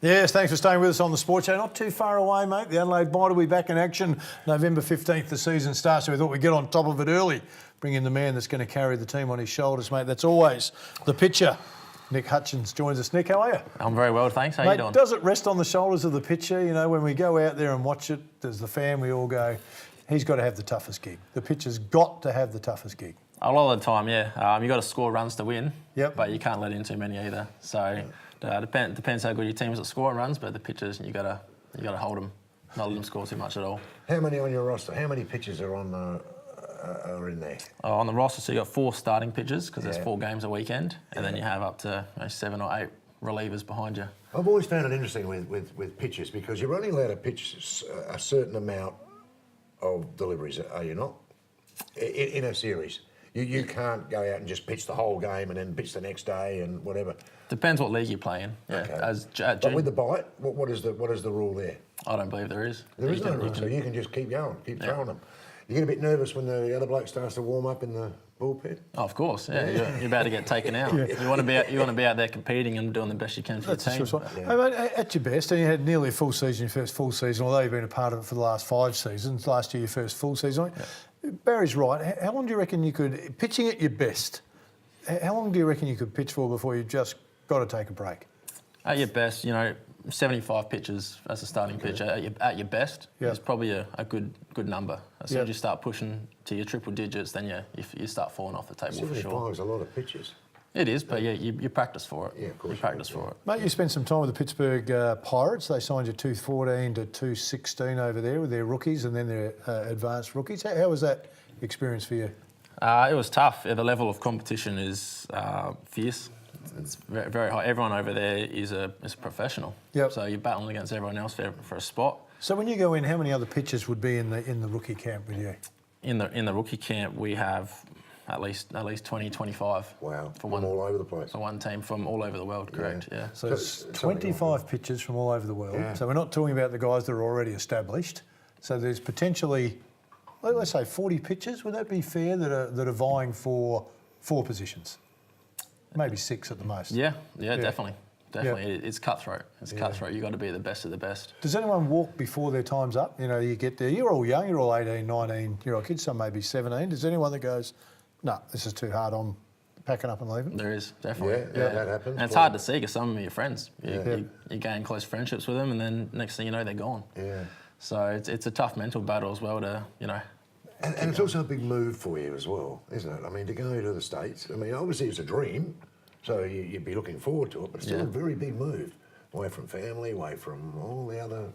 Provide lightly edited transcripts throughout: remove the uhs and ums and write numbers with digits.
Yes, thanks for staying with us on the Sports Show. Not too far away, mate. The Adelaide Bite will be back in action November 15th. The season starts, so we thought we'd get on top of it early. Bring in the man that's going to carry the team on his shoulders, mate. That's always the pitcher. Nick Hutchings joins us. Nick, how are you? I'm very well, thanks. How are you doing? Does it rest on the shoulders of the pitcher? You know, when we go out there and watch it, as the fan, we all go, he's got to have the toughest gig. The pitcher's got to have the toughest gig. A lot of the time, yeah. You've got to score runs to win, Yep. But you can't let in too many either. So depends how good your team is at scoring runs, but the pitchers, you got to hold them, not let them score too much at all. How many on your roster? How many pitchers are are in there? On the roster, so you got 4 starting pitchers because there's 4 games a weekend, and then you have up to 7 or 8 relievers behind you. I've always found it interesting with pitchers because you're only allowed to pitch a certain amount of deliveries, are you not? In a series. You can't go out and just pitch the whole game and then pitch the next day and whatever. Depends what league you play in. Yeah. Okay. But with the bite, what is the rule there? I don't believe there is. There is no rule, so you can just keep going, keep throwing them. You get a bit nervous when the other bloke starts to warm up in the bullpen? Oh, of course, yeah. You're about to get taken out. You want to be out there competing and doing the best you can for your team. Hey, mate, at your best, and you had nearly a full season, your first full season, although you've been a part of it for the last 5 seasons. Last year, your first full season. Yeah. Barry's right. How long do you reckon you could, pitching at your best, how long do you reckon you could pitch for before you just got to take a break? At your best, 75 pitches as a starting pitcher at your best is probably a good number. As soon as you start pushing to your triple digits, then you start falling off the table for sure. 75 is a lot of pitches. It is, but you practice for it. Yeah, of course. You practice for it. Mate, you spent some time with the Pittsburgh Pirates. They signed you 214 to 216 over there with their rookies and then their advanced rookies. How was that experience for you? It was tough. The level of competition is fierce. It's very, very high. Everyone over there is a professional. Yep. So you're battling against everyone else for a spot. So when you go in, how many other pitchers would be in the rookie camp with you? In the rookie camp, we have at least 20, 25. Wow. From all over the place. For one team from all over the world, correct? Yeah. So it's 25 pitchers from all over the world. Yeah. So we're not talking about the guys that are already established. So there's potentially, let's say, 40 pitchers. Would that be fair that are vying for 4 positions? Maybe 6 at the most. Yeah, definitely. Definitely. Yeah. It's cutthroat. It's cutthroat. You've got to be the best of the best. Does anyone walk before their time's up? You get there, you're all young, you're all 18, 19-year-old kids, some maybe 17. Does anyone that goes, no, this is too hard, I'm packing up and leaving? There is, definitely. Yeah, that happens. And it's hard to see because some of them are your friends. You gain close friendships with them and then next thing you know, they're gone. Yeah. So it's a tough mental battle as well to, And it's also a big move for you as well, isn't it? I mean, to go to the States, obviously it's a dream, so you'd be looking forward to it, but it's still a very big move. Away from family, away from all the other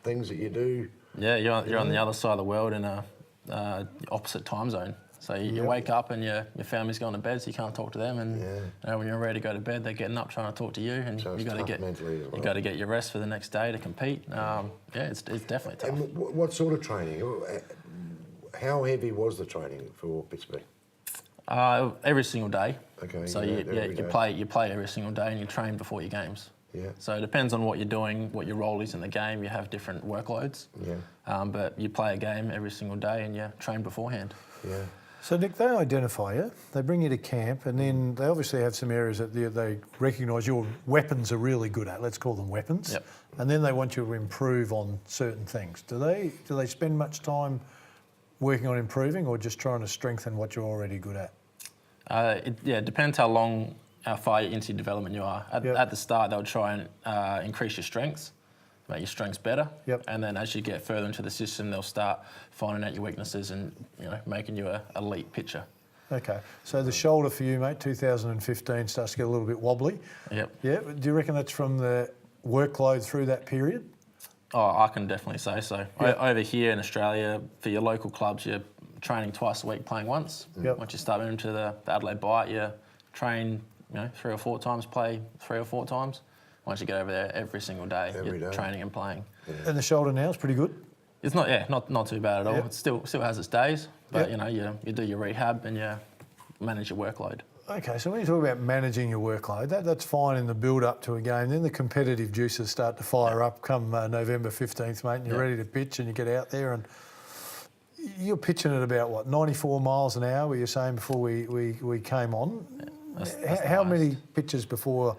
things that you do. Yeah, you're on the other side of the world in a opposite time zone. So you wake up and your family's gone to bed, so you can't talk to them. And when you're ready to go to bed, they're getting up trying to talk to you, and so you got to get your rest for the next day to compete. It's definitely tough. And what sort of training? How heavy was the training for Pittsburgh? Every single day. Okay. So you play every single day and you train before your games. Yeah. So it depends on what you're doing, what your role is in the game. You have different workloads. Yeah. But you play a game every single day and you train beforehand. Yeah. So Nick, they identify you, they bring you to camp, and then they obviously have some areas that they recognise your weapons are really good at. Let's call them weapons. Yep. And then they want you to improve on certain things. Do they spend much time working on improving, or just trying to strengthen what you're already good at? It depends how far into your development you are. At the start, they'll try and increase your strengths, make your strengths better. Yep. And then as you get further into the system, they'll start finding out your weaknesses and making you an elite pitcher. Okay, so the shoulder for you, mate, 2015 starts to get a little bit wobbly. Yep. Yeah. Do you reckon that's from the workload through that period? Oh, I can definitely say so. Yep. Over here in Australia, for your local clubs, you're training twice a week, playing once. Yep. Once you start moving to the Adelaide Bite, you train 3 or 4 times, play 3 or 4 times. Once you get over there every single day, you're training and playing. Yeah. And the shoulder now is pretty good? It's not too bad at all. Yep. It still has its days, but you do your rehab and you manage your workload. Okay, so when you talk about managing your workload, that's fine in the build-up to a game. Then the competitive juices start to fire up come November 15th, mate, and you're ready to pitch and you get out there and you're pitching at about, 94 miles an hour, were you saying before we came on? Yeah, that's how many pitches before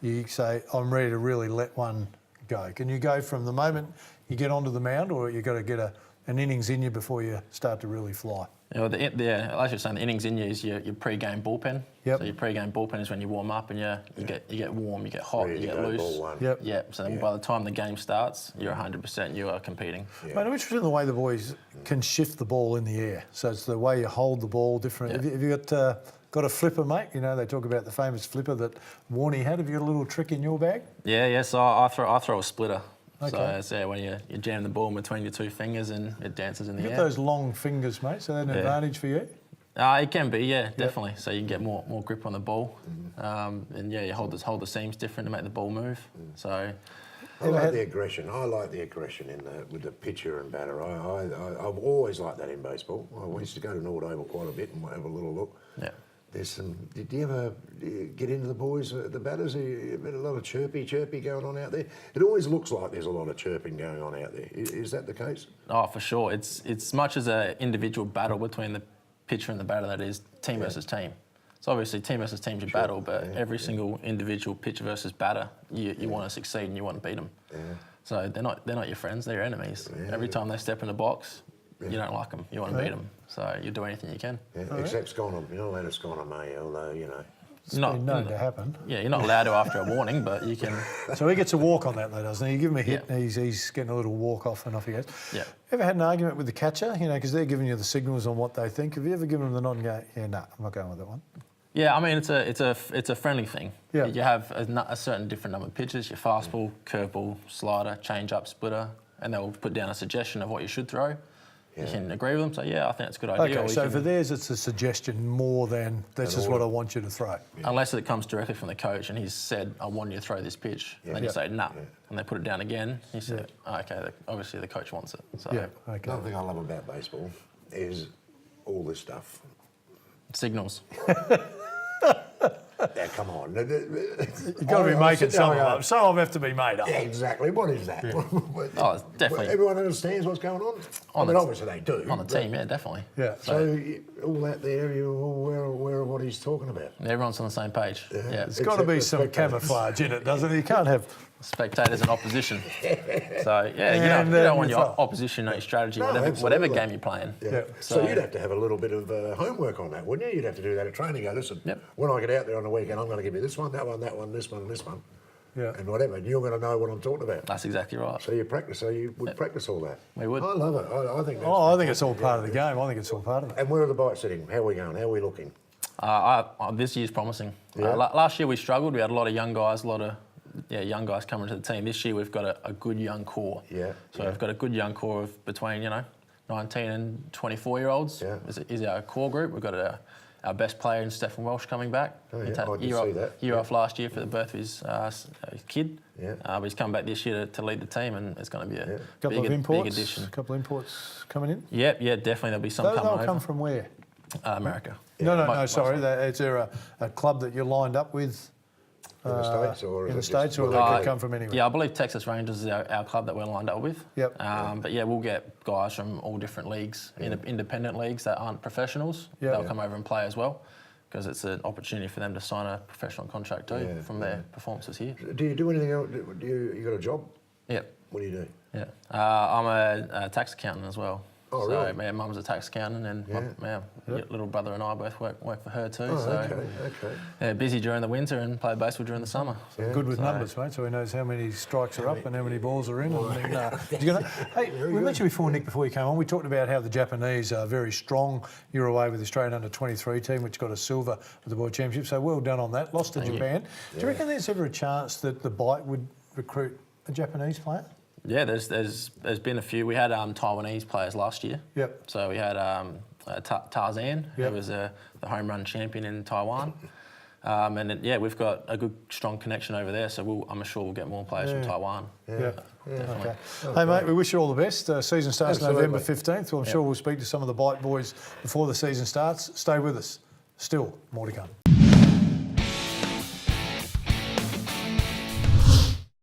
you say, I'm ready to really let one go? Can you go from the moment you get onto the mound, or you got to get an innings in you before you start to really fly? Yeah, like you're saying, the innings in you is your pre-game bullpen. Yep. So your pre-game bullpen is when you warm up and you get warm, you get hot, Ready you to get go, loose. ball one. Yep. Yeah. So then by the time the game starts, you're 100%. You are competing. Yeah. Mate, I'm interested in the way the boys can shift the ball in the air. So it's the way you hold the ball different. Yeah. Have you got a flipper, mate? You know, they talk about the famous flipper that Warney had. Have you got a little trick in your bag? Yeah. So I throw a splitter. Okay. So when you jam the ball in between your two fingers and it dances in the You air. got those long fingers, mate, so that's an advantage for you? It can be, yeah, definitely. So you can get more grip on the ball, and you hold the seams different to make the ball move. So I like the aggression. I like the aggression with the pitcher and batter. I've always liked that in baseball. I used to go to Norwood Oval quite a bit and have a little look. yeah. There's some. Did you ever get into the boys, the batters? A lot of chirpy going on out there. It always looks like there's a lot of chirping going on out there. Is that the case? Oh, for sure. It's much as an individual battle between the pitcher and the batter that is team versus team. So obviously team versus team's your battle, but every single individual pitcher versus batter, you want to succeed and you want to beat them. Yeah. So they're not your friends, they're your enemies. Yeah. Every time they step in the box, you don't like them, you want to beat them. So you do anything you can. Yeah. Except Scotland. You're not allowed to Scotland on me, although, you know. It's been known to happen. Yeah, you're not allowed to after a warning, but you can. So he gets a walk on that, though, doesn't he? You give him a hit, and he's getting a little walk off, and off he goes. Yeah. Ever had an argument with the catcher? You know, because they're giving you the signals on what they think. Have you ever given them the nod and go, yeah, nah, I'm not going with that one? Yeah, I mean it's a friendly thing. Yeah. You have a certain different number of pitches: your fastball, curveball, slider, change-up, splitter, and they'll put down a suggestion of what you should throw. You can agree with them, say, yeah, I think that's a good idea. Okay, so for theirs, it's a suggestion more than this is what I want you to throw. Unless it comes directly from the coach and he's said, I want you to throw this pitch. And then you say, nah. And they put it down again. You say, okay, obviously the coach wants it. So Yeah, okay. Another thing I love about baseball is all this stuff. signals. Yeah, come on. You've got to be making some of them. Some of them have to be made up. Yeah, exactly. What is that? Oh, it's definitely. Everyone understands what's going on? I mean, obviously they do. On the team, yeah, definitely. Yeah. So all out there, you're all aware of what he's talking about. Everyone's on the same page. Yeah. There's got to be some camouflage in it, doesn't it? You can't have... Spectators and opposition. So, yeah, you don't want your opposition to know your strategy, whatever game you're playing. Yeah. So you'd have to have a little bit of homework on that, wouldn't you? You'd have to do that at training. Go, listen, when I get out there on the weekend, I'm going to give you this one, that one, that one, this one, and this one. Yeah. And whatever. And you're going to know what I'm talking about. That's exactly right. So you practice. So you would practice all that. We would. I love it. I think. That's I think it's all part of the game. I think it's all part of it. And where are the bites sitting? How are we going? How are we looking? This year's promising. Yeah. Last year we struggled. We had a lot of young guys, young guys coming to the team. This year we've got a good young core. Yeah. So we've got a good young core of between 19 and 24-year-olds. Yeah. Is our core group. We've got our best player in Stephen Welsh coming back. Oh, yeah. He's had I did see that. Year off last year for the birth of his kid. Yeah. But he's come back this year to lead the team, and it's going to be a Couple of imports. big addition. Couple of imports coming in. Yeah, definitely there'll be some coming They'll over. come from where? America. No, sorry. Is there a club that you're lined up with? In the States, or in the States, or they could come from anywhere? Yeah, I believe Texas Rangers is our club that we're lined up with. Yep. But yeah, we'll get guys from all different leagues, independent leagues that aren't professionals. Yeah. They'll come over and play as well, because it's an opportunity for them to sign a professional contract too from their performances here. Do you do anything else? You got a job? Yep. What do you do? Yeah. I'm a tax accountant as well. Oh, so really? my mum's a tax accountant, and my little brother and I both work for her too. Oh, so okay. yeah, busy during the winter and play baseball during the summer. Good with numbers, mate, so he knows how many strikes are up and how many balls are in. Hey, we mentioned before, Nick, before you came on, we talked about how the Japanese are very strong. You're away with the Australian under-23 team, which got a silver at the World Championship, so well done on that. Lost to Japan. Do you reckon there's ever a chance that the Bite would recruit a Japanese player? Yeah, there's been a few. We had Taiwanese players last year. Yep. So we had Tarzan, who was the home run champion in Taiwan. We've got a good, strong connection over there. So I'm sure we'll get more players from Taiwan. Yeah. Okay. Hey, mate, we wish you all the best. Season starts November 15th. Well, I'm sure we'll speak to some of the Bite boys before the season starts. Stay with us. Still more to come.